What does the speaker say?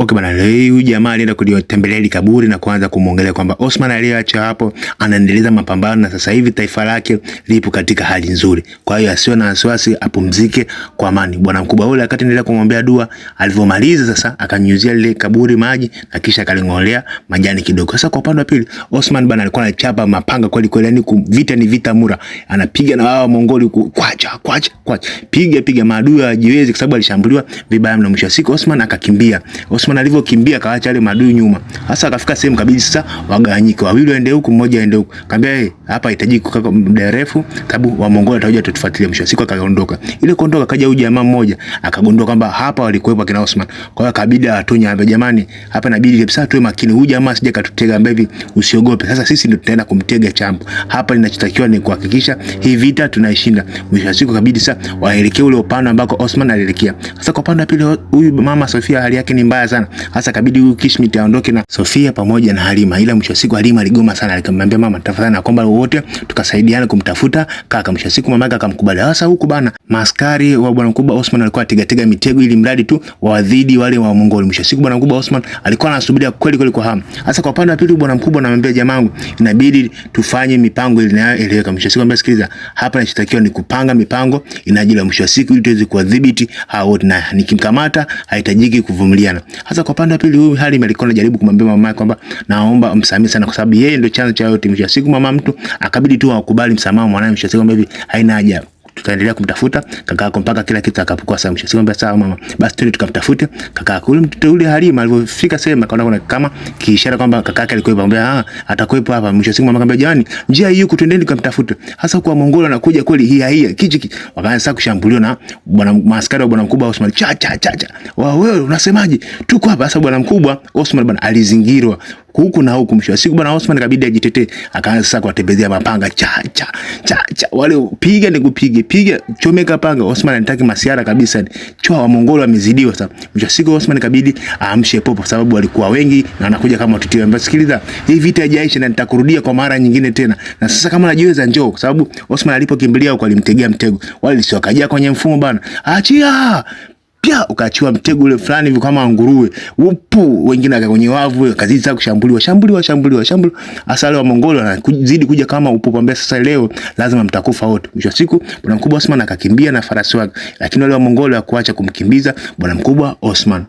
Okay bana, huyu jamaa alienda kulitembelea ile kaburi na kuanza kumuongelea kwamba Osman aliyeacha hapo anaendeleza mapambano na sasa hivi taifa lake lipo katika hali nzuri. Kwa hiyo asiwe na wasiwasi, apumzike kwa amani. Bwana mkubwa yule akati endelea kumwombea dua, alivyomaliza sasa akanyunyizia ile kaburi maji na kisha akalingolea majani kidogo. Sasa kwa upande wa pili, Osman bana alikuwa anachapa mapanga kweli kweli, yani vita ni vita mura. Anapiga na wao Mongoli kwacha. Piga maadui hajiwezi kwa sababu alishambuliwa vibaya mno. Mwisho siku Osman akakimbia. Osman alivyokimbia kaacha wale maadui nyuma. Sasa akafika sehemu kabisa sasa wagawanyike. Wawili waende huku, mmoja aende huku. Kaambia hapa hitaji kukaa muda mrefu sababu wa Mongolia watakuja tutufuatilia. Mwisho siku akaondoka. Ile kuondoka kaja huyu jamaa mmoja akagundua kwamba hapa walikuwepo kina Osman. Kwa hiyo akabidi atonya ambaye jamani, hapa inabidi kabisa tuwe makini. Huyu jamaa sija katutega ambaye hivi usiogope. Sasa sisi ndio tutaenda kumtega chambo. Hapa ninachotakiwa ni kuhakikisha hii vita tunaishinda. Mwisho siku kabidi sasa waelekee ule upande ambako Osman alielekea. Sasa kwa upande wa pili, huyu mama Sofia hali yake ni mbaya sana. Hasa kabidi huyu Kishmit aondoke na Sofia pamoja na Halima. Ila mwisho siku Halima aligoma sana, akamwambia mama, tafadhali naomba wote tukasaidiane kumtafuta kaka. Mwisho siku mama yake akamkubali. Sasa huku bana, maskari wa bwana mkubwa Osman alikuwa atigatega mitego ili mradi tu waadhidi wale wa Mongoli. Mwisho siku bwana mkubwa Osman alikuwa anasubiria kweli kwa hamu. Sasa kwa upande wa pili, bwana mkubwa anamwambia jamangu, inabidi tufanye mipango ile inayoeleweka. Mwisho siku ambaye sikiliza, hapa ninachotakiwa ni kupanga mipango inajila mwisho siku ili tuweze kuadhibiti hao wote, na nikimkamata haitajiki kuvumiliana. Hasa kwa upande wa pili, huyu Halima alikuwa anajaribu kumwambia mama yake kwamba naomba msamaha sana kwa sababu yeye ndio chanzo cha yote. Mwisho siku mama mtu akabidi tu akubali msamaha mwanae. Mwisho siku hivi haina haja, tutaendelea kumtafuta kaka yako mpaka kila kitu atakapokuwa sawa. Mwisho siku sawa mama, basi twende tukamtafute kaka yako. Ule mtoto yule Halima alipofika sema akaona kama kiishara kwamba kaka yake alikuwa anamwambia atakuwepo hapa. Mwisho siku mama akamwambia jamani, njia hii huko twendeni tukamtafute. Hasa kwa Mongolia anakuja kweli hii kichiki. Wakaanza kushambuliwa na bwana maaskari wa bwana mkubwa Osman. Cha wewe unasemaje? Tuko hapa. Sasa bwana mkubwa Osman bwana alizingirwa huku na huku. Mwisho siku bwana Osman kabidi ajitetee, akaanza sasa kuwatembezea mapanga cha wale piga ni piga chomeka panga. Osman anataka masiara kabisa, choa wa Mongoli wamezidiwa sasa. Mwisho siku Osman kabidi aamshe popo sababu walikuwa wengi na wanakuja kama tutio. Msikiliza, hii vita haijaisha na nitakurudia kwa mara nyingine tena, na sasa kama unajiweza njoo, kwa sababu Osman alipokimbilia huko alimtegea mtego. Wale sio akaja kwenye mfumo bana, achia pia ukaachiwa mtego ule fulani hivi kama nguruwe upu, wengine kwenye wavu kazidi sasa kushambuliwa. Asali wa Mongolia wanazidi kuja kama upu, pambea sasa leo lazima mtakufa wote. Mwisho siku bwana mkubwa Osman akakimbia na farasi wake, lakini wale wa Mongolia hawakuacha kumkimbiza bwana mkubwa Osman.